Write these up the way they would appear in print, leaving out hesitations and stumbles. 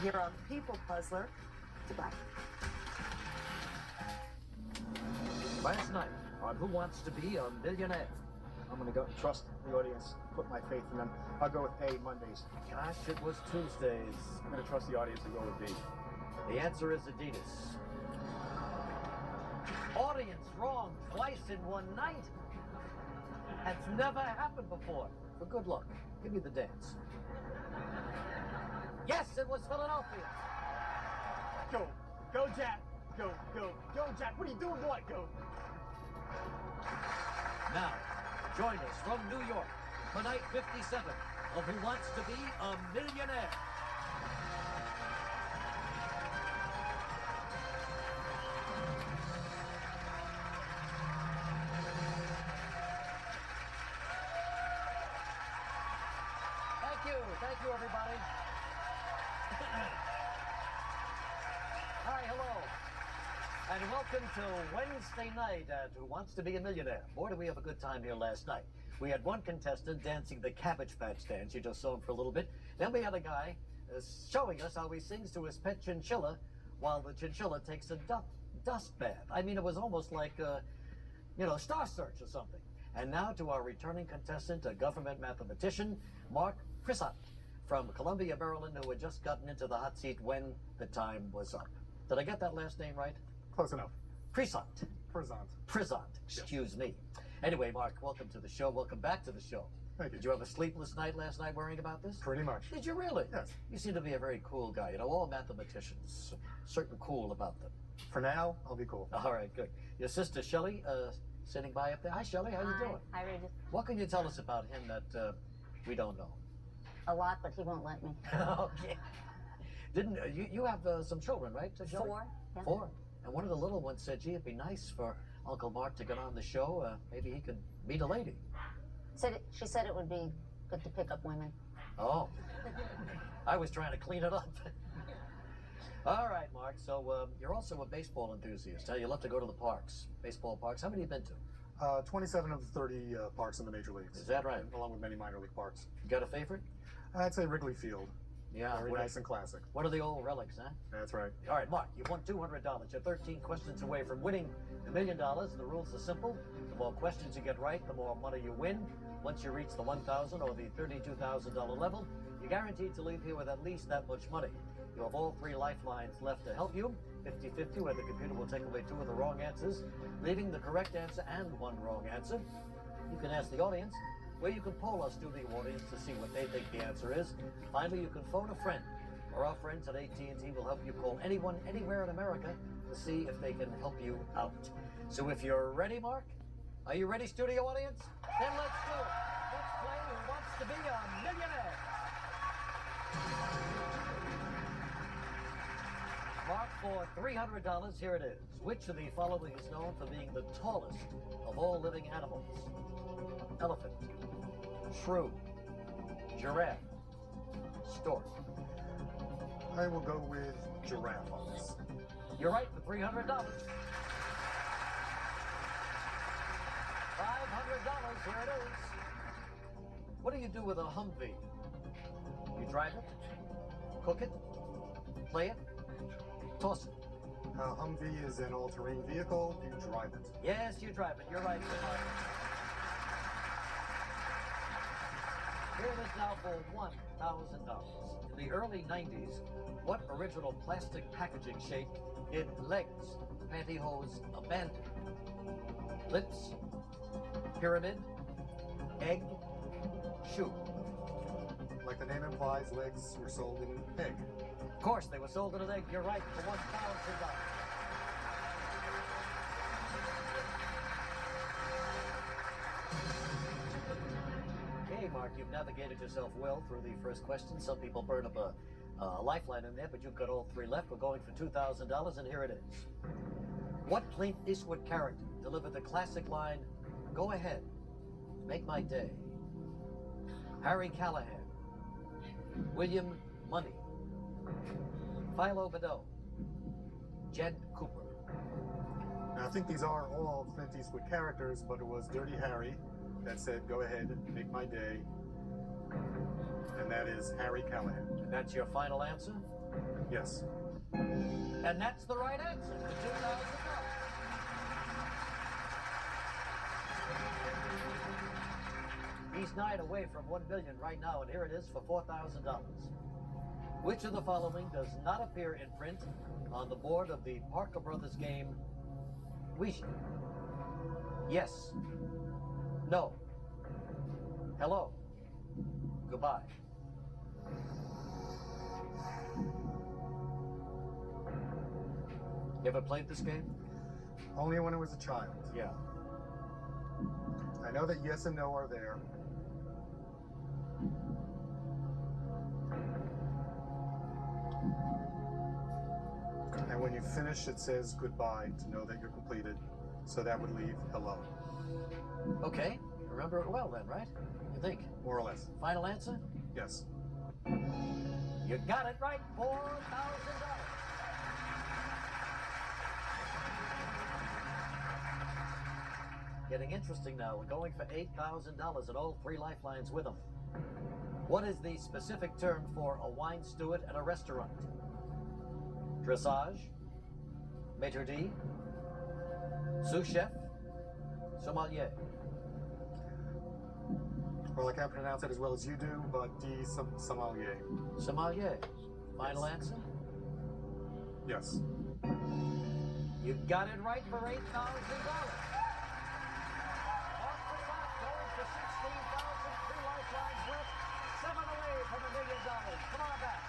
You're a people puzzler. Goodbye. Last night on Who Wants to Be a Millionaire? I'm going to go trust the audience, put my faith in them. I'll go with A, Mondays. Gosh, it was Tuesdays. I'm going to trust the audience and go with B. The answer is Adidas. Audience wrong twice in one night. That's never happened before. For good luck, give me the dance. Yes, it was Philadelphia. Go. Go, Jack. Go, go, go, Jack. What are you doing, boy? Go. Now, join us from New York for night 57 of Who Wants to Be a Millionaire. Thank you, everybody. Hi, hello. And welcome to Wednesday night at Who Wants to Be a Millionaire. Boy, did we have a good time here last night. We had one contestant dancing the Cabbage Patch dance. You just saw him for a little bit. Then we had a guy showing us how he sings to his pet chinchilla while the chinchilla takes a dust bath. I mean, it was almost like, Star Search or something. And now to our returning contestant, a government mathematician, Mark Prissant from Columbia, Maryland, who had just gotten into the hot seat when the time was up. Did I get that last name right? Close enough. Prissant. Prissant. Excuse me. Anyway, Mark, welcome to the show. Welcome back to the show. Thank you. Did you have a sleepless night last night worrying about this? Pretty much. Did you really? Yes. You seem to be a very cool guy. You know, all mathematicians, certain cool about them. For now, I'll be cool. All right, good. Your sister, Shelley, sitting by up there. Hi, Shelley. How you doing? Hi, Regis. What can you tell us about him that we don't know? A lot, but he won't let me. Okay. Didn't you have some children, right, Shelley? 4. Yeah. 4. And one of the little ones said, gee, it'd be nice for Uncle Mark to get on the show. Maybe he could meet a lady. She said it would be good to pick up women. Oh. I was trying to clean it up. All right, Mark. So you're also a baseball enthusiast. You love to go to the parks, baseball parks. How many have you been to? 27 of the 30 parks in the major leagues. Is that right? Along with many minor league parks. You got a favorite? I'd say Wrigley Field. Yeah. Very nice and classic. What are the old relics, huh? That's right. All right, Mark, you've won $200. You're 13 questions away from winning $1 million. The rules are simple. The more questions you get right, the more money you win. Once you reach the $1,000 or the $32,000 level, you're guaranteed to leave here with at least that much money. You have all 3 lifelines left to help you. 50-50, where the computer will take away 2 of the wrong answers, leaving the correct answer and 1 wrong answer. You can ask the audience, where you can poll our studio audience to see what they think the answer is. Finally, you can phone a friend, or our friends at AT&T will help you call anyone, anywhere in America to see if they can help you out. So if you're ready, Mark, are you ready, studio audience? Then let's do it. Let's play Who Wants to Be a Millionaire? Mark, for $300, here it is. Which of the following is known for being the tallest of all living animals? Elephant, shrew, giraffe, stork. I will go with giraffe on this. You're right, for $300. $500, here it is. What do you do with a Humvee? You drive it, cook it, play it, toss it. Humvee is an all-terrain vehicle. You drive it. Yes, you drive it. You're right, Mark. Here it is now for $1,000. In the early 90s, what original plastic packaging shape did legs, pantyhose abandon? Lips, pyramid, egg, shoe. Like the name implies, legs were sold in egg. Of course, they were sold in an egg. You're right, for $1,000. Okay, Mark, you've navigated yourself well through the first question. Some people burn up a lifeline in there, but you've got all 3 left. We're going for $2,000, and here it is. What Clint Eastwood character delivered the classic line, "Go ahead, make my day"? Harry Callahan, William Money, Philo Beddoe, Jed Cooper. Now, I think these are all Clint Eastwood characters, but it was Dirty Harry that said, "Go ahead, make my day." And that is Harry Callahan. And that's your final answer? Yes. And that's the right answer for $2,000. He's 9 away from $1 million right now, and here it is for $4,000. Which of the following does not appear in print on the board of the Parker Brothers game Ouija? Yes. No. Hello. Goodbye. You ever played this game? Only when I was a child. Yeah. I know that yes and no are there. And when you finish, it says goodbye to know that you're completed. So that would leave hello, Okay. Remember it well then, right? You think? more or less. Final answer? Yes. You got it right. $4,000. Getting interesting now. We're going for $8,000 and all 3 lifelines with them. What is the specific term for a wine steward at a restaurant? Dressage, maitre d', sous chef, sommelier. Well, I can't pronounce it as well as you do, but sommelier. Sommelier. Final answer? Yes. You got it right for $8,000. Going for 16,000. 3 lifelines left. 7 away from $1 million. Come on back.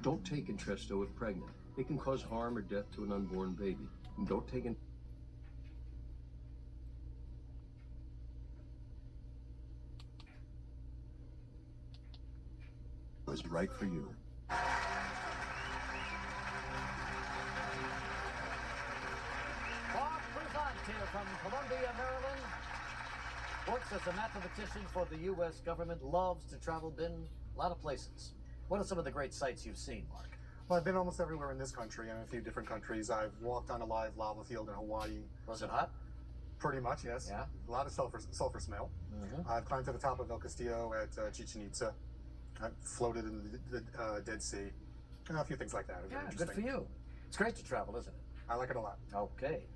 Don't take Entresto if pregnant. It can cause harm or death to an unborn baby. And don't take it was right for you. Bob Bruzant here from Columbia, Maryland. Works as a mathematician for the U.S. government. Loves to travel. Been a lot of places. What are some of the great sights you've seen, Mark? Well, I've been almost everywhere in this country and in a few different countries. I've walked on a live lava field in Hawaii. Was it hot? Pretty much, yes. Yeah. A lot of sulfur smell. Mm-hmm. I've climbed to the top of El Castillo at Chichen Itza. I've floated in the Dead Sea. A few things like that. It's Yeah, very good for interesting. you. It's great to travel, isn't it? I like it a lot. Okay.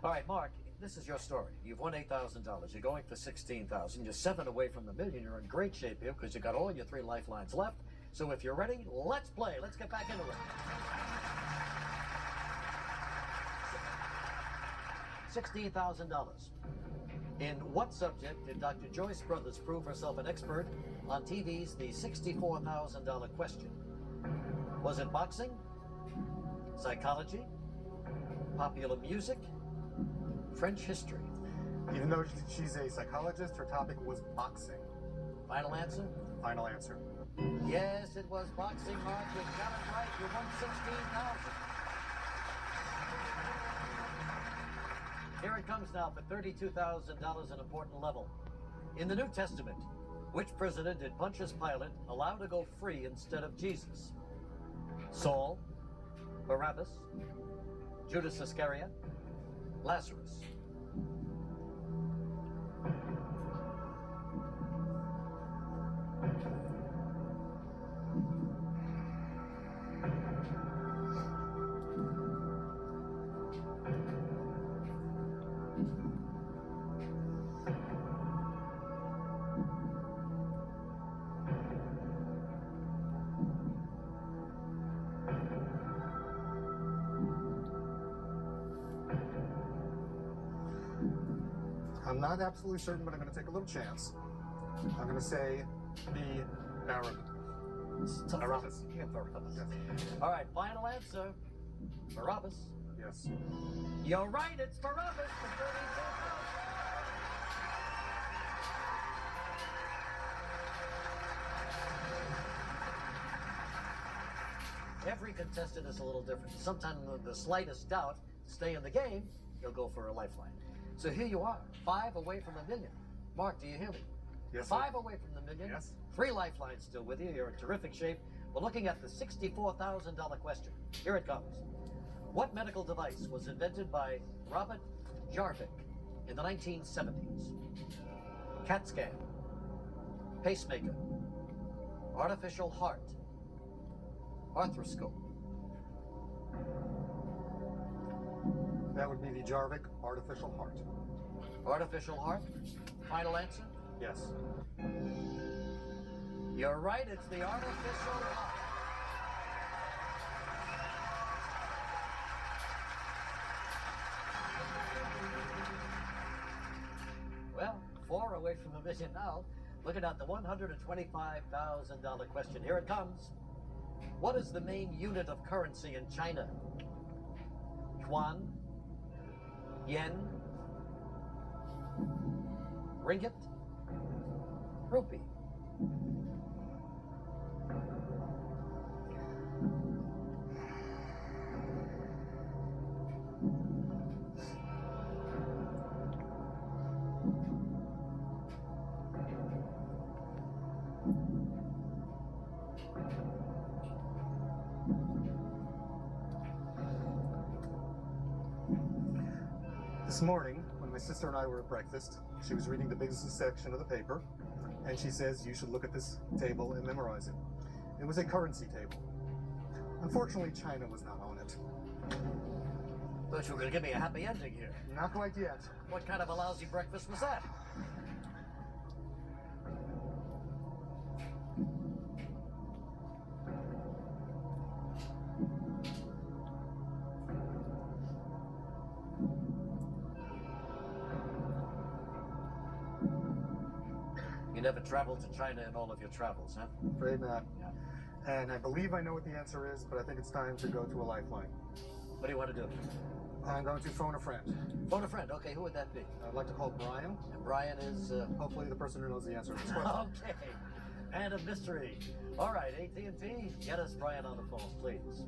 All right, Mark, this is your story. You've won $8,000. You're going for $16,000. You're 7 away from the million. You're in great shape here because you got all your 3 lifelines left. So if you're ready, let's play. Let's get back into it. $16,000. In what subject did Dr. Joyce Brothers prove herself an expert on TV's The $64,000 Question? Was it boxing, psychology, popular music, French history? Even though she's a psychologist, her topic was boxing. Final answer? Final answer. Yes, it was boxing, Mark. You got it right. You won $16,000. Here it comes now for $32,000, an important level. In the New Testament, which president did Pontius Pilate allow to go free instead of Jesus? Saul, Barabbas, Judas Iscariot, Lazarus. I'm not absolutely certain, but I'm going to take a little chance. I'm going to say the Barabbas. Yeah, Barabbas. Yes. All right, final answer. Barabbas. Yes. You're right, it's Barabbas for $32,000. Every contestant is a little different. Sometimes the slightest doubt to stay in the game, you'll go for a lifeline. So here you are, 5 away from $1 million. Mark, do you hear me? Yes, sir. 5 away from the million. Yes. 3 lifelines still with you. You're in terrific shape. We're looking at the $64,000 question. Here it comes. What medical device was invented by Robert Jarvik in the 1970s? CAT scan, pacemaker, artificial heart, arthroscope. That would be the Jarvik artificial heart. Artificial heart? Final answer? Yes. You're right, it's the artificial heart. Well, 4 away from a million now. Looking at the $125,000 question. Here it comes. What is the main unit of currency in China? Yuan, yen, ringgit, rupee. This morning, when my sister and I were at breakfast, she was reading the business section of the paper, and she says you should look at this table and memorize it. It was a currency table. Unfortunately, China was not on it. Thought you were going to give me a happy ending here. Not quite yet. What kind of a lousy breakfast was that? You never traveled to China in all of your travels, huh? Afraid not. Yeah. And I believe I know what the answer is, but I think it's time to go to a lifeline. What do you want to do? I'm going to phone a friend. Phone a friend. Okay, who would that be? I'd like to call Brian. And Brian is, Hopefully the person who knows the answer to this question. Okay. And a mystery. All right, AT&T, get us Brian on the phone, please.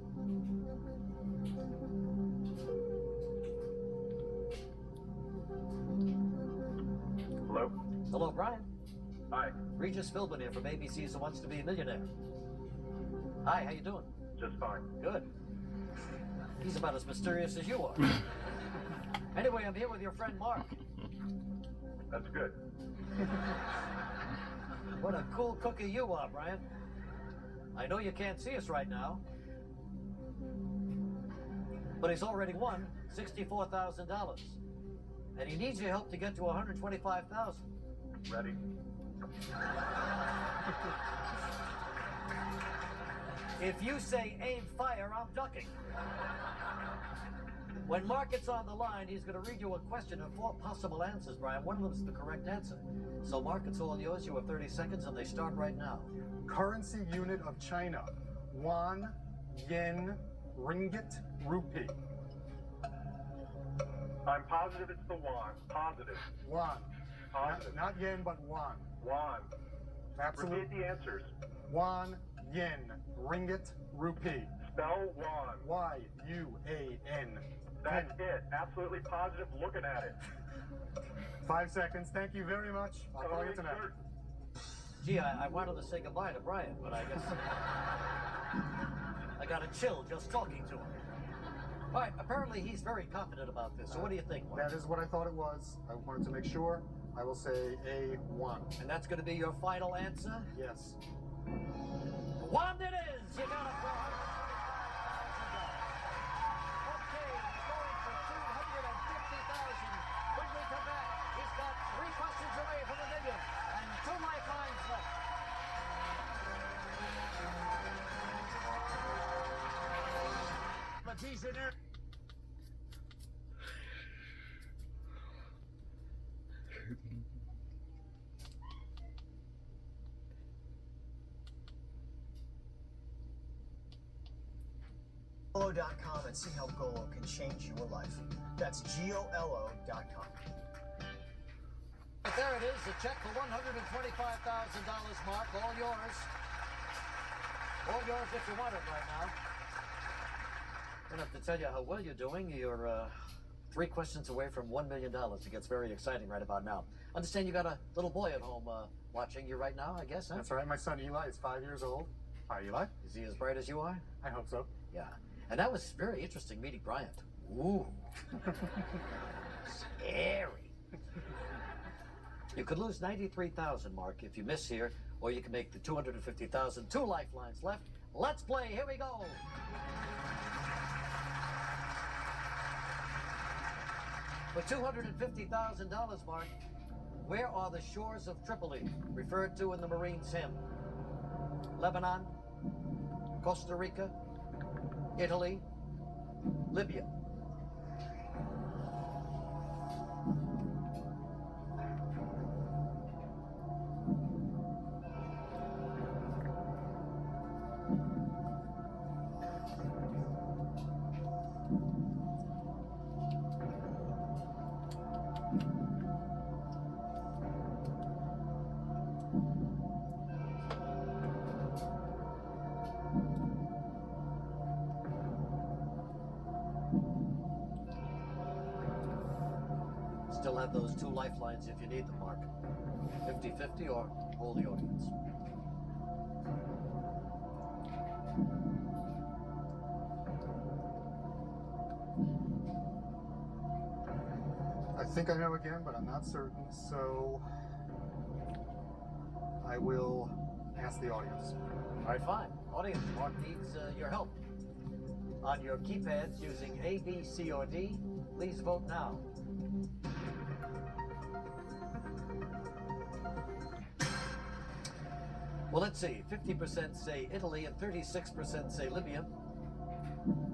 Hello? Hello, Brian. Hi. Regis Philbin here from ABC's Who Wants to Be a Millionaire. Hi, how you doing? Just fine. Good. He's about as mysterious as you are. Anyway, I'm here with your friend Mark. That's good. What a cool cookie you are, Brian. I know you can't see us right now, but he's already won $64,000. And he needs your help to get to $125,000. Ready? If you say aim fire, I'm ducking. When Mark gets on the line, he's going to read you a question and 4 possible answers, Brian. One of them is the correct answer. So, Mark, it's all yours. You have 30 seconds, and they start right now. Currency unit of China. Yuan, yen, ringgit, rupee. I'm positive it's the yuan. Positive. Yuan. Positive. Not yen, but yuan. Yuan. Absolutely. Repeat the answers. Yuan, yen, ringgit, rupee. Spell yuan. Y-U-A-N. That's it. Absolutely positive looking at it. 5 seconds. Thank you very much. I'll call you Totally tonight. certain. Gee, I wanted to say goodbye to Brian, but I guess I got a chill just talking to him. All right, apparently he's very confident about this. So what do you think, Mark? That is what I thought it was. I wanted to make sure. I will say A1. And that's going to be your final answer? Yes. One it is! You got it for $125,000. Okay, we're going for $250,000. When we come back, he's got 3 questions away from $1 million and 2 lifelines left. GOLO.com and see how GOLO can change your life. That's GOLO.com. But there it is, a check for $125,000, Mark. All yours. All yours if you want it right now. I don't have to tell you how well you're doing. You're 3 questions away from $1 million. It gets very exciting right about now. Understand you got a little boy at home watching you right now, I guess, huh? That's right. My son Eli is 5 years old. Hi, Eli. Is he as bright as you are? I hope so. Yeah. And that was very interesting meeting Bryant. Ooh. Scary. You could lose 93,000, Mark, if you miss here, or you can make the 250,000. 2 lifelines left. Let's play. Here we go. For $250,000, Mark, where are the shores of Tripoli, referred to in the Marines' hymn? Lebanon, Costa Rica, Italy, Libya. Still have those 2 lifelines if you need them, Mark. 50-50 or hold the audience. I think I know again, but I'm not certain, so I will ask the audience. All right, fine. Audience, Mark needs your help. On your keypads using A, B, C, or D, please vote now. Well, let's see. 50% say Italy and 36% say Libya.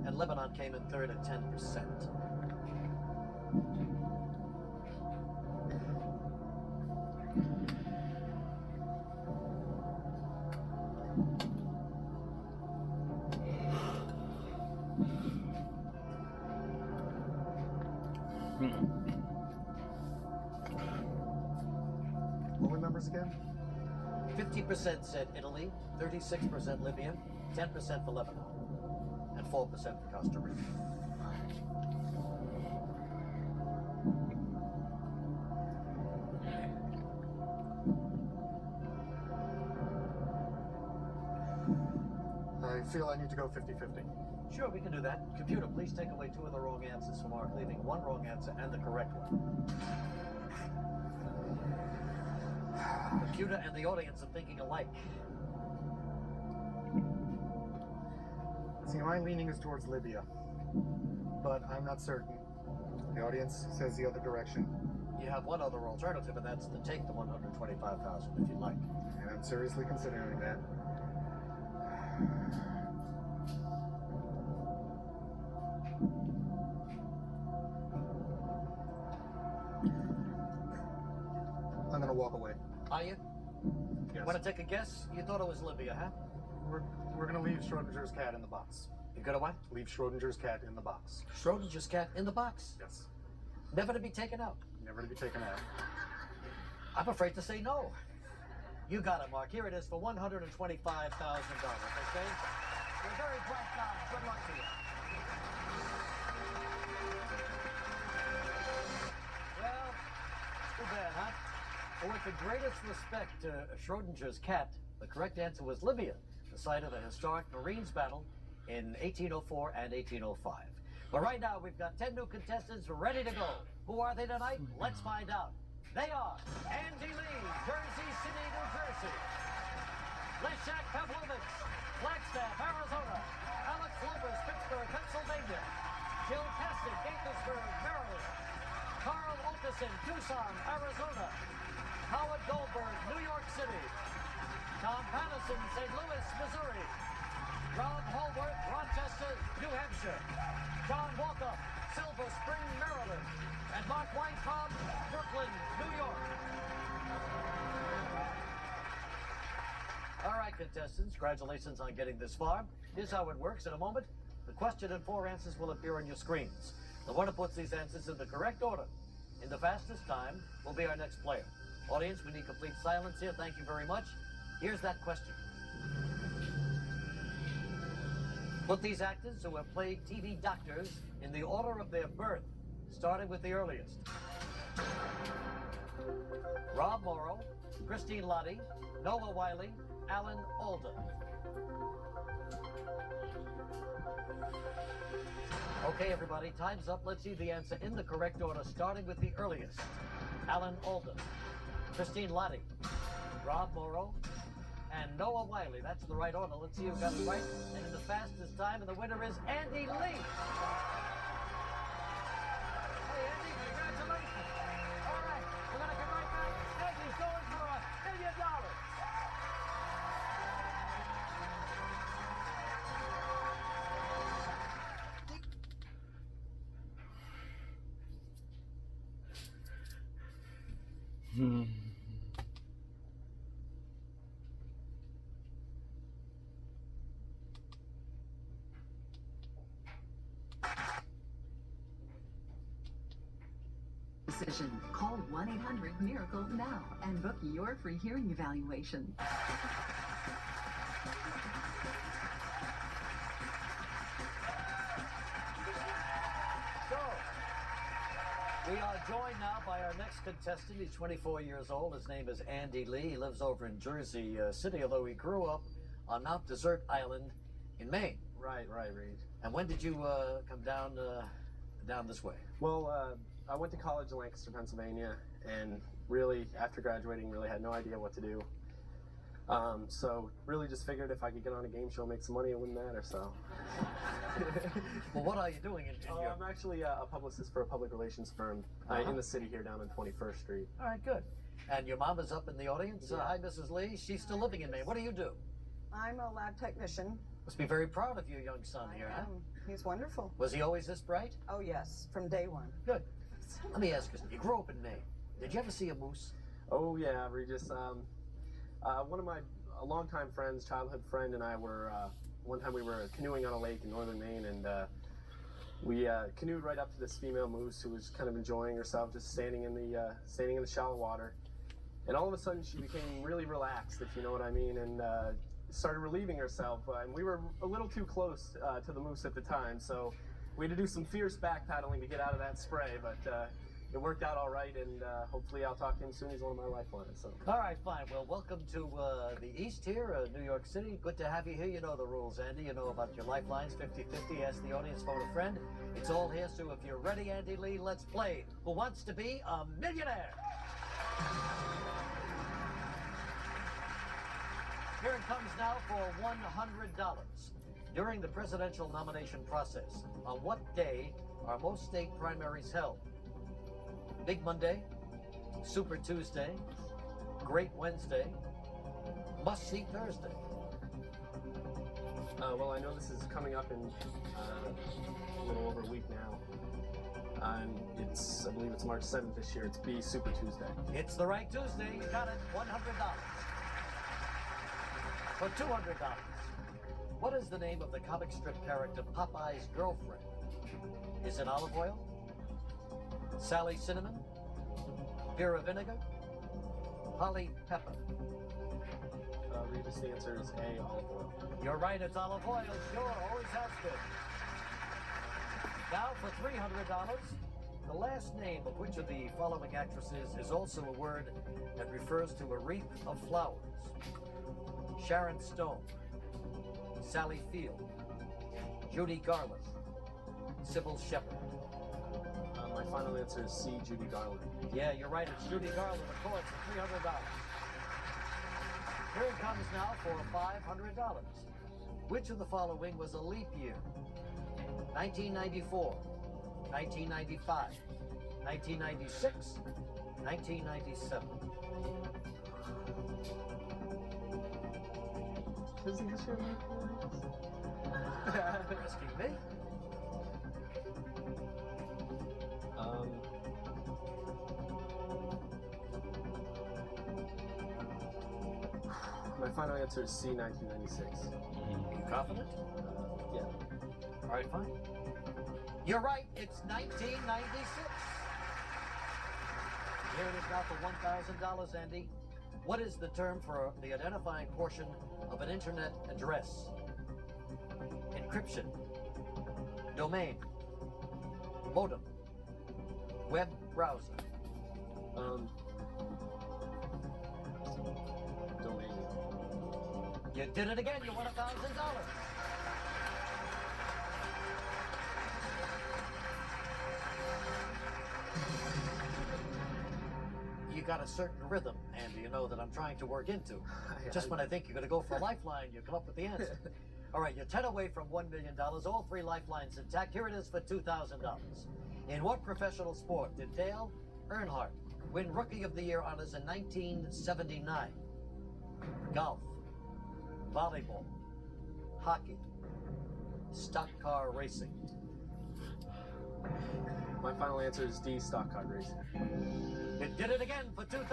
And Lebanon came in third at 10%. What were the numbers again? 50% said Italy, 36% Libya, 10% for Lebanon, and 4% for Costa Rica. I feel I need to go 50-50. Sure, we can do that. Computer, please take away 2 of the wrong answers from Mark, leaving 1 wrong answer and the correct one. Computer and the audience are thinking alike. See, my leaning is towards Libya, but I'm not certain. The audience says the other direction, You have one other alternative, and that's to take the 125,000 if you like. and I'm seriously considering that. I'm gonna walk away. Are you? Yes. Want to take a guess? You thought it was Libya, huh? We're gonna leave Schrodinger's cat in the box. You gonna what? Leave Schrodinger's cat in the box. Schrodinger's cat in the box, Yes. never to be taken out. Never to be taken out. I'm afraid to say no. You got it, Mark. Here it is for $125,000. Okay? You're a very bright guy. Good luck to you. Well, too bad, huh? But with the greatest respect to Schrodinger's cat, the correct answer was Libya, the site of the historic Marines battle in 1804 and 1805. But right now, we've got 10 new contestants ready to go. Who are they tonight? Let's find out. They are Andy Lee, Jersey City, New Jersey. Leshak Pavlovich, Flagstaff, Arizona. Alex Lopez, Pittsburgh, Pennsylvania. Jill Caston, Gaithersburg, Maryland. Carl Okeson, Tucson, Arizona. Howard Goldberg, New York City. Tom Patterson, St. Louis, Missouri. Ron Holworth, Rochester, New Hampshire. John Walker, Silver Spring, Maryland. And Mark Weintraub, Brooklyn, New York. All right, contestants, congratulations on getting this far. Here's how it works. In a moment, the question and 4 answers will appear on your screens. The one who puts these answers in the correct order in the fastest time will be our next player. Audience, we need complete silence here. Thank you very much. Here's that question. Put these actors who have played TV doctors in the order of their birth. starting with the earliest. Rob Morrow, Christine Lottie, Noah Wiley, Alan Alda. Okay, everybody, time's up. Let's see the answer in the correct order, starting with the earliest. Alan Alda, Christine Lottie, Rob Morrow, and Noah Wiley. That's the right order. Let's see who got it right. And in the fastest time, and the winner is Andy Lee. Hey, Andy, congratulations. All right, we're going to come right back. Andy's going for $1 million. Decision. Call 1-800-MIRACLE now and book your free hearing evaluation. So, we are joined now by our next contestant. He's 24 years old. His name is Andy Lee. He lives over in Jersey City, although he grew up on Mount Desert Island in Maine. Right, Reed. And when did you come down this way? Well, I went to college in Lancaster, Pennsylvania, and really, after graduating, really had no idea what to do. So really just figured if I could get on a game show, make some money, it wouldn't matter, so. Well, what are you doing in your... I'm actually a publicist for a public relations firm in the city here down on 21st Street. All right, good. And your mom is up in the audience. Yeah. Hi, Mrs. Lee. She's still living in Maine. What do you do? I'm a lab technician. Must be very proud of your young son here, huh? He's wonderful. Was he always this bright? Oh, yes, from day one. Good. Let me ask you, you grew up in Maine. Did you ever see a moose? Oh yeah, Regis. One of my longtime friends, childhood friend, and I were one time we were canoeing on a lake in northern Maine, and we canoed right up to this female moose who was kind of enjoying herself, just standing in the shallow water. And all of a sudden, she became really relaxed, if you know what I mean, and started relieving herself. And we were a little too close to the moose at the time, so we had to do some fierce back paddling to get out of that spray, but it worked out all right, and hopefully I'll talk to him soon. He's one of my lifelines. So. All right, fine. Well, welcome to the East here, New York City. Good to have you here. You know the rules, Andy. You know about your lifelines, 50-50. Ask the audience, phone a friend. It's all here, so if you're ready, Andy Lee, let's play. Who Wants to Be a Millionaire? Here it comes now for $100. During the presidential nomination process, on what day are most state primaries held? Big Monday, Super Tuesday, Great Wednesday, Must-See Thursday. Well, I know this is coming up in a little over a week now. I believe it's March 7th this year. It's B, Super Tuesday. It's the right Tuesday. You got it. $100. For $200. What is the name of the comic strip character Popeye's girlfriend? Is it Olive Oil? Sally Cinnamon? Vera Vinegar? Polly Pepper? Regis, the answer is A, olive oil. You're right, it's Olive Oil. Sure, always has been. Now for $300, the last name of which of the following actresses is also a word that refers to a wreath of flowers? Sharon Stone, Sally Field, Judy Garland, Sybil Shepherd. My final answer is C, Judy Garland. Yeah, you're right. It's Judy Garland, of course, for $300. Here it comes now for $500. Which of the following was a leap year? 1994, 1995, 1996, 1997. Isn't this your leap year? You're asking me? My final answer is C, 1996. You confident? Yeah. All right, fine. You're right. It's 1996. Here it is now for $1,000, Andy. What is the term for the identifying portion of an internet address? Encryption, domain, modem, Web browser. Domain. You did it again. You won $1,000. You got a certain rhythm, Andy, you know, that I'm trying to work into. Just when I think you're going to go for a lifeline, you come up with the answer. All right, you're 10 away from $1 million. All 3 lifelines intact. Here it is for $2,000. In what professional sport did Dale Earnhardt win Rookie of the Year honors in 1979? Golf, volleyball, hockey, stock car racing. My final answer is D, stock car racing. It did it again for $2,000.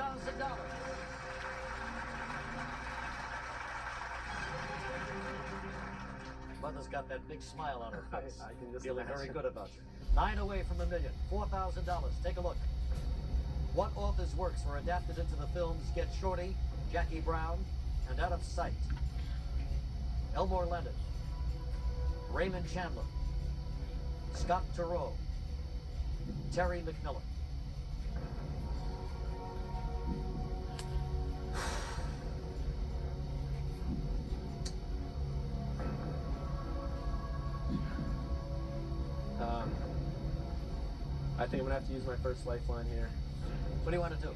Mother's got that big smile on her face. I can just feeling imagine. very good about you. 9 away from $1 million. $4,000. Take a look. What author's works were adapted into the films Get Shorty, Jackie Brown, and Out of Sight? Elmore Leonard, Raymond Chandler, Scott Turow, Terry McMillan. I think I'm gonna have to use my first lifeline here. What do you want to do?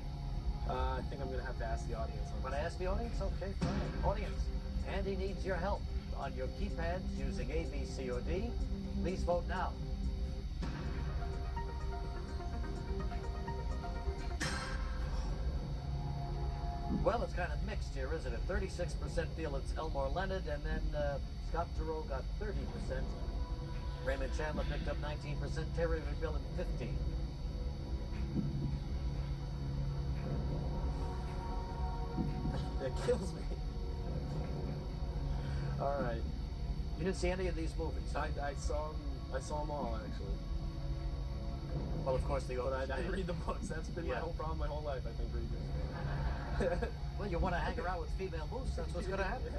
I think I'm gonna have to ask the audience. Want to ask the audience? Okay, fine. Audience, Andy needs your help. On your keypads using A, B, C, or D, please vote now. Well, it's kind of mixed here, isn't it? 36% feel it's Elmore Leonard, and then Scott Turow got 30%. Raymond Chandler picked up 19%, Terry McMillan 15%. That kills me. All right. You didn't see any of these movies? I saw them all actually. Well, of course, the But authors I did. read the books. That's been my Yeah. whole problem my whole life. I think reading. Well, you want to hang around with female moose, that's what's going to happen.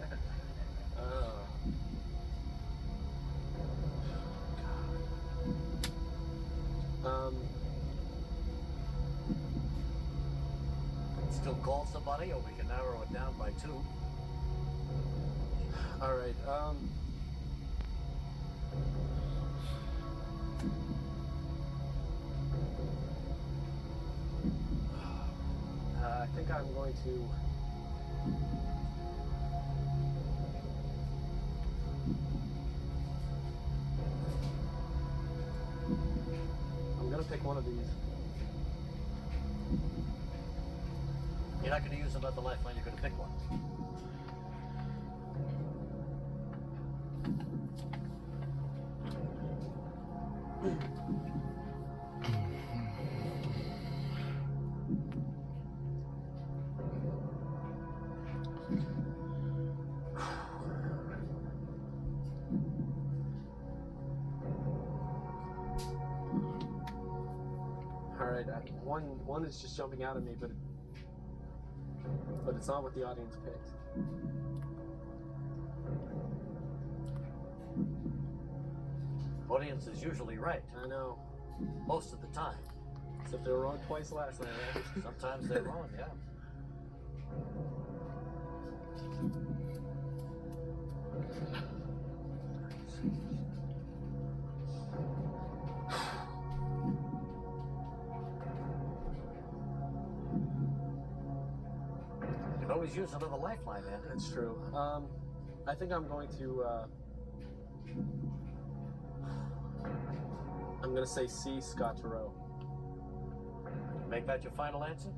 Still call somebody, or we can narrow it down by 2. All right. I think I'm going to. I'm gonna pick one of these. You're not going to use another lifeline, you're going to pick one. All right. One is just jumping out at me, but it's not what the audience picked. Audience is usually right, I know. most of the time. Except they were wrong twice last night, right? Sometimes they're wrong, yeah. You can always use another lifeline, Andy. That's true. I think I'm going to. I'm gonna say C, Scott Turow. Make that your final answer?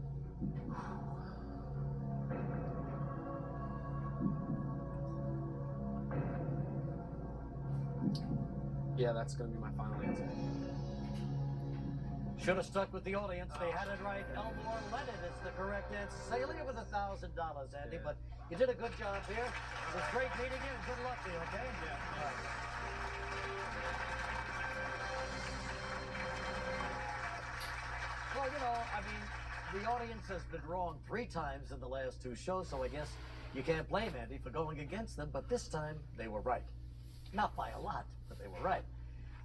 Yeah, that's gonna be my final answer. Should have stuck with the audience. They had it right. Elmore Leonard is the correct answer. So you leave with $1,000, Andy, but you did a good job here. It was great meeting you. Good luck to you, okay? Yeah. Well, you know, I mean, the audience has been wrong 3 times in the last 2 shows, so I guess you can't blame Andy for going against them, but this time they were right. Not by a lot, but they were right.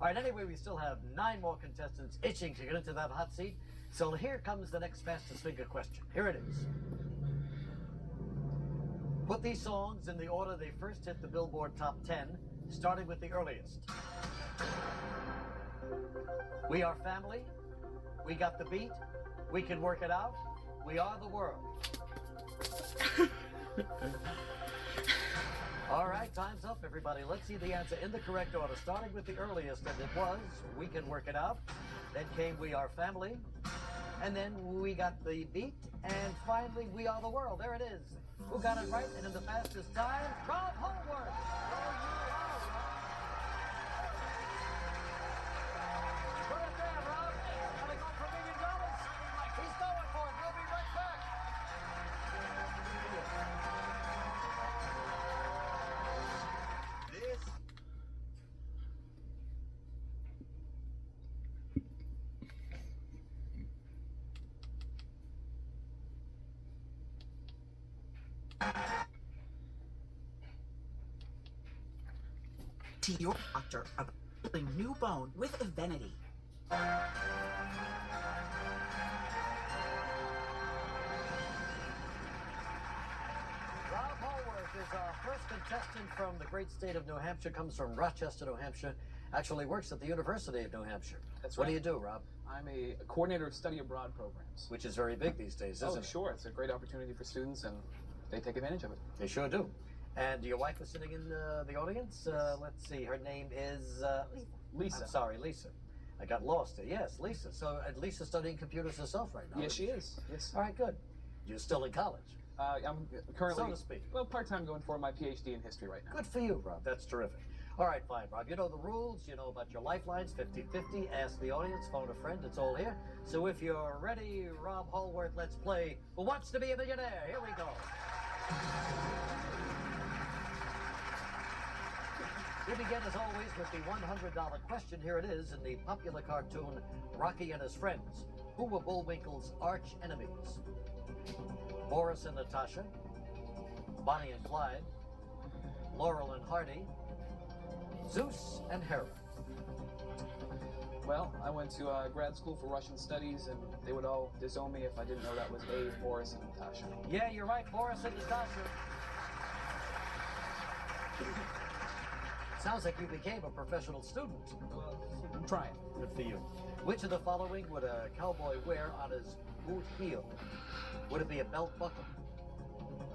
All right, anyway, we still have 9 more contestants itching to get into that hot seat. So here comes the next fastest finger question. Here it is. Put these songs in the order they first hit the Billboard Top 10, starting with the earliest. We Are Family, We Got the Beat, We Can Work It Out, We Are the World. All right, time's up, everybody. Let's see the answer in the correct order, starting with the earliest, and it was We Can Work It Out. Then came We Are Family, and then We Got the Beat, and finally We Are the World. There it is. Who got it right and in the fastest time? Rob Hallworth. Put it there, Rob. Gonna go for $1 million. He's going for it. We'll be right back. This to your doctor about a new bone with Evenity. Rob Hallworth is our first contestant from the great state of New Hampshire, comes from Rochester, New Hampshire, actually works at the University of New Hampshire. That's What right. do you do, Rob? I'm a coordinator of study abroad programs. Which is very big these days, isn't Oh, it? sure. It's a great opportunity for students, and they take advantage of it. They sure do. And your wife is sitting in the audience. Let's see. Her name is Lisa. I'm sorry, Lisa. I got lost. Yes, Lisa. So Lisa's studying computers herself right now. Yes, she is. Yes. All right, good. You're still in college, I'm currently, so to speak. well, part-time going for my PhD in history right now. Good for you, Rob. That's terrific. All right, fine, Rob. You know the rules. You know about your lifelines, 50-50. Ask the audience, phone a friend. It's all here. So if you're ready, Rob Hallworth, let's play Who Wants to Be a Millionaire? Here we go. We begin, as always, with the $100 question. Here it is in the popular cartoon Rocky and His Friends. Who were Bullwinkle's arch enemies? Boris and Natasha, Bonnie and Clyde, Laurel and Hardy, Zeus and Hera. Well, I went to grad school for Russian studies, and they would all disown me if I didn't know that was Boris and Natasha. Yeah, you're right, Boris and Natasha. Sounds like you became a professional student. Well, I'm trying. Good for you. Which of the following would a cowboy wear on his boot heel? Would it be a belt buckle,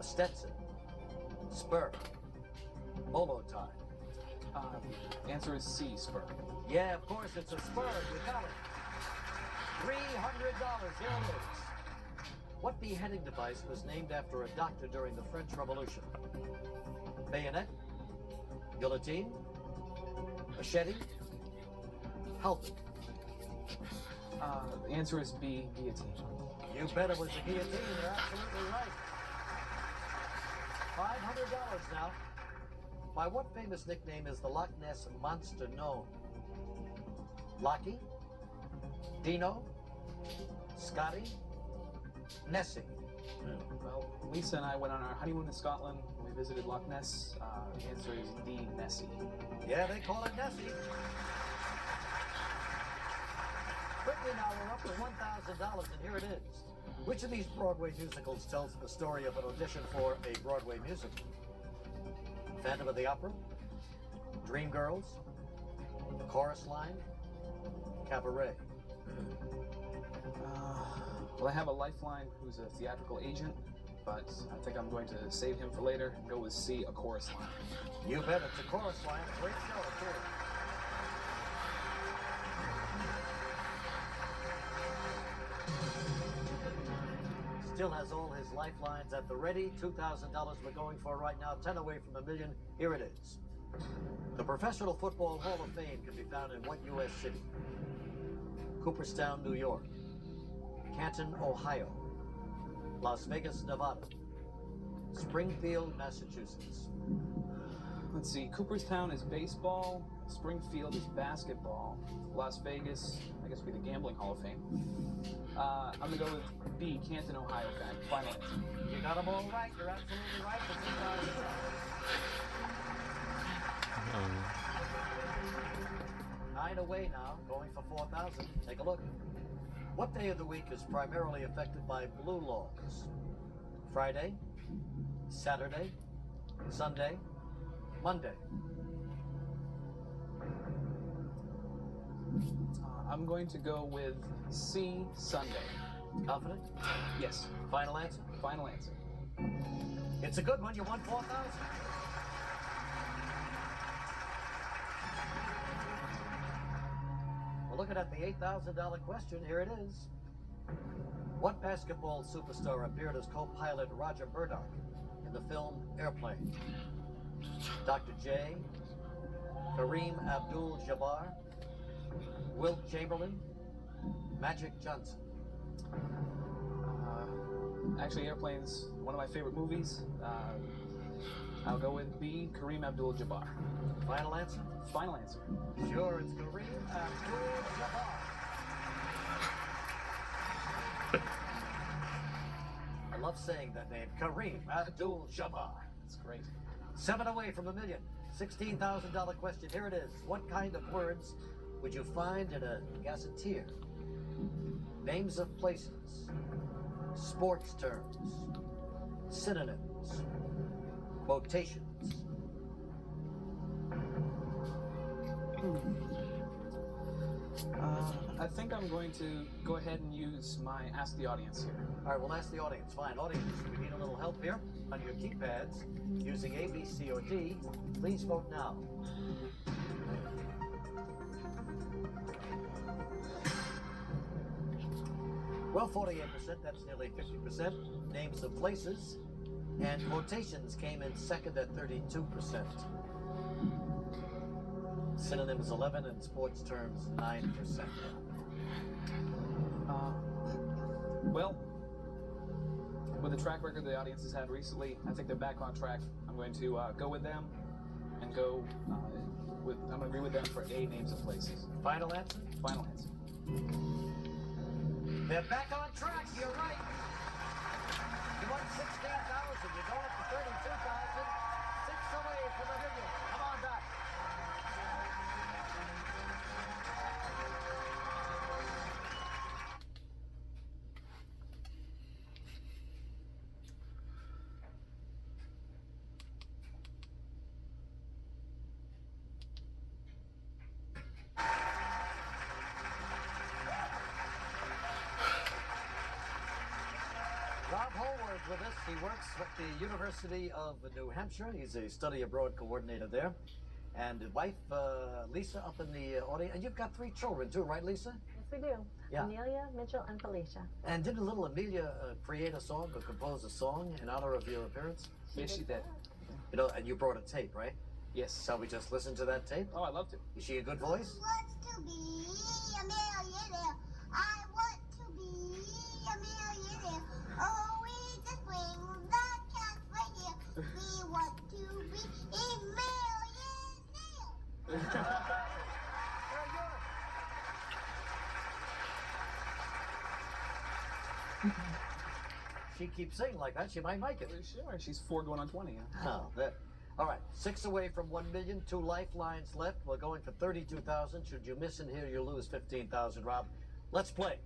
a Stetson, spur, bolo tie? Answer is C, spur. Yeah, of course, it's a spur. You got it. $300. Here it is. What beheading device was named after a doctor during the French Revolution? Bayonet, guillotine, machete, halberd. The answer is B, guillotine. You bet it was a guillotine. You're absolutely right. $500 now. By what famous nickname is the Loch Ness Monster known? Lockie? Dino? Scotty? Nessie? Well, Lisa and I went on our honeymoon in Scotland. We visited Loch Ness. The answer is D, Nessie. Yeah, they call it Nessie. Quickly now, we're up to $1,000, and here it is. Which of these Broadway musicals tells the story of an audition for a Broadway musical? Phantom of the Opera? Dreamgirls? Chorus Line? Cabaret? Well, I have a lifeline who's a theatrical agent, but I think I'm going to save him for later and go with C, a chorus line. You bet, it's a chorus line. Great show, too. Still has all his lifelines at the ready. $2,000 we're going for right now. 10 away from $1 million. Here it is. The Professional Football Hall of Fame can be found in what U.S. city? Cooperstown, New York. Canton, Ohio. Las Vegas, Nevada. Springfield, Massachusetts. Let's see, Cooperstown is baseball, Springfield is basketball, Las Vegas, I guess would be the Gambling Hall of Fame. I'm gonna go with B, Canton, Ohio, final answer. You got them all right. You're absolutely right. For $2,000. 9 away now, going for 4,000. Take a look. What day of the week is primarily affected by blue laws? Friday, Saturday, Sunday, Monday. I'm going to go with C, Sunday. Confident? Yes. Final answer? Final answer. It's a good one. You won 4,000. We're looking at the $8,000 question. Here it is. What basketball superstar appeared as co-pilot Roger Murdoch in the film Airplane? Dr. J, Kareem Abdul-Jabbar, Wilt Chamberlain, Magic Johnson. Actually, Airplane's one of my favorite movies. I'll go with B, Kareem Abdul-Jabbar. Final answer? Final answer. Sure, it's Kareem Abdul-Jabbar. I love saying that name, Kareem Abdul-Jabbar. That's great. 7 away from $1 million. $16,000 question. Here it is. What kind of words would you find in a gazetteer? Names of places, sports terms, synonyms, quotations. I think I'm going to go ahead and use my Ask the Audience here. All right, we'll ask the audience. Fine, audience, we need a little help here. On your keypads, using A, B, C, or D, please vote now. Well, 48%, that's nearly 50%. Names of places and quotations came in second at 32%. Synonyms 11 and sports terms 9%. Well, with the track record the audience has had recently, I think they're back on track. I'm going to go with them and go with, I'm going to agree with them for A, names of places. Final answer? Final answer. They're back on track, you're right. You won 16,000, you're going up to 32,000. 6 away from $1 million. Come on back. Rob Holward's with us. He works at the University of New Hampshire. He's a study abroad coordinator there. And his wife, Lisa, up in the audience. And you've got 3 children too, right, Lisa? Yes, we do. Yeah. Amelia, Mitchell, and Felicia. And didn't little Amelia create a song or compose a song in honor of your appearance? Yes, she did. You know, and you brought a tape, right? Yes. Shall we just listen to that tape? Oh, I'd love to. Is she a good voice? Wants to be a millionaire. I want to be a millionaire. Oh, we just bring the cash right here. We want to be a millionaire. She keeps singing like that, she might make it. Sure, she's 4 going on 20. Yeah. Oh, that. All right, 6 away from $1 million, 2 lifelines left. We're going for 32,000. Should you miss in here, you'll lose 15,000, Rob. Let's play.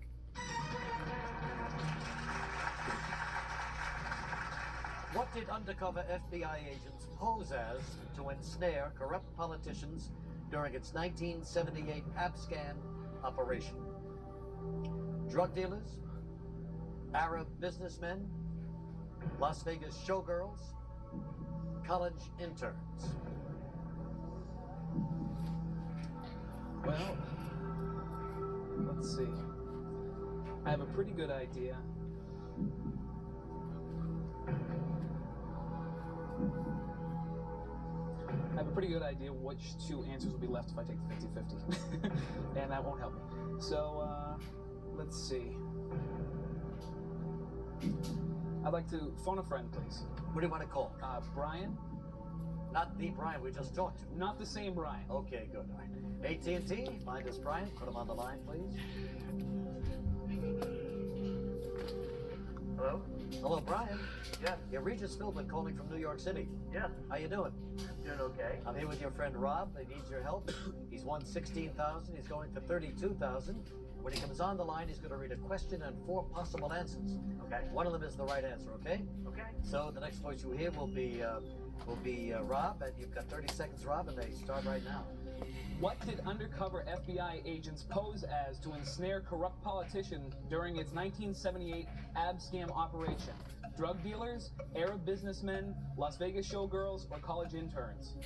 What did undercover FBI agents pose as to ensnare corrupt politicians during its 1978 Abscan operation? Drug dealers, Arab businessmen, Las Vegas showgirls, college interns. Well, let's see. I have a pretty good idea. I have a pretty good idea which 2 answers will be left if I take the 50-50. And that won't help me. So, let's see. I'd like to phone a friend, please. What do you want to call? Brian. Not the Brian we just talked to. Not the same Brian. Okay, good. All right. AT&T, find us Brian. Put him on the line, please. Hello? Hello, Brian. Yes. Yeah, Regis Philbin calling from New York City. Yes. How you doing? Doing okay. I'm here with your friend Rob. He needs your help. He's won $16,000. He's going for $32,000. When he comes on the line, he's going to read a question and 4 possible answers. Okay. One of them is the right answer, okay? Okay. So the next voice you hear will be Rob, and you've got 30 seconds, Rob, and they start right now. What did undercover FBI agents pose as to ensnare corrupt politicians during its 1978 AB scam operation? Drug dealers, Arab businessmen, Las Vegas showgirls, or college interns?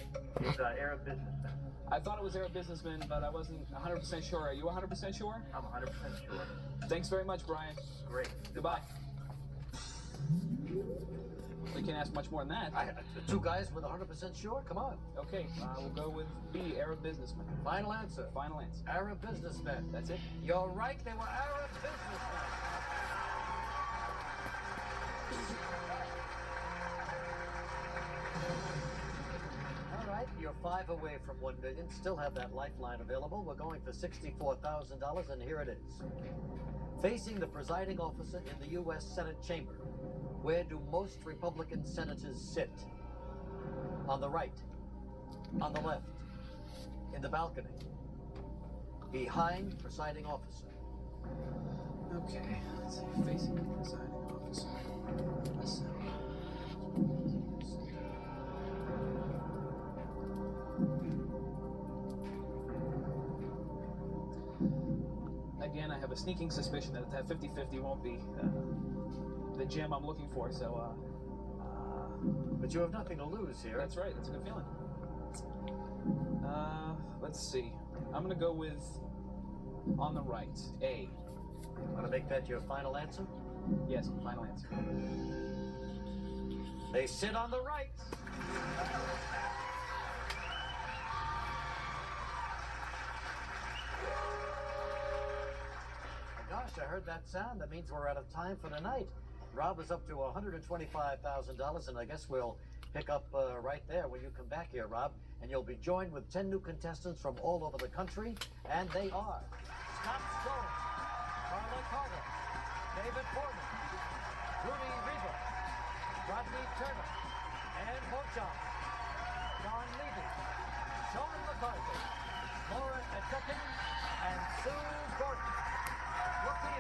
It's Arab businessman. I thought it was Arab businessmen, but I wasn't 100% sure. Are you 100% sure? I'm 100% sure. Thanks very much, Brian. Great. Goodbye. We can't ask much more than that. Two guys with 100% sure? Come on. Okay, we'll go with B, Arab businessmen. Final answer. Final answer. Arab businessmen. That's it? You're right, they were Arab businessmen. All right, you're 5 away from $1 million. Still have that lifeline available. We're going for $64,000, and here it is. Facing the presiding officer in the U.S. Senate chamber, where do most Republican senators sit? On the right, on the left, in the balcony, behind presiding officer. Okay, let's see. Facing the presiding officer. Again, I have a sneaking suspicion that that 50-50 won't be the gem I'm looking for, so But you have nothing to lose here. that's right, that's a good feeling. Let's see. I'm gonna go with on the right, A. Want to make that your final answer? Yes, final answer. They sit on the right. Gosh, I heard that sound. That means we're out of time for tonight. Rob is up to $125,000, and I guess we'll pick up right there when you come back here, Rob. And you'll be joined with 10 new contestants from all over the country, and they are Scott Stone, Carla Carter, David Foreman, Rudy Reba, Rodney Turner, Ann Mochon, John Levy, Sean McCarthy, Laura Etchekin, and Sue Gordon. Rookie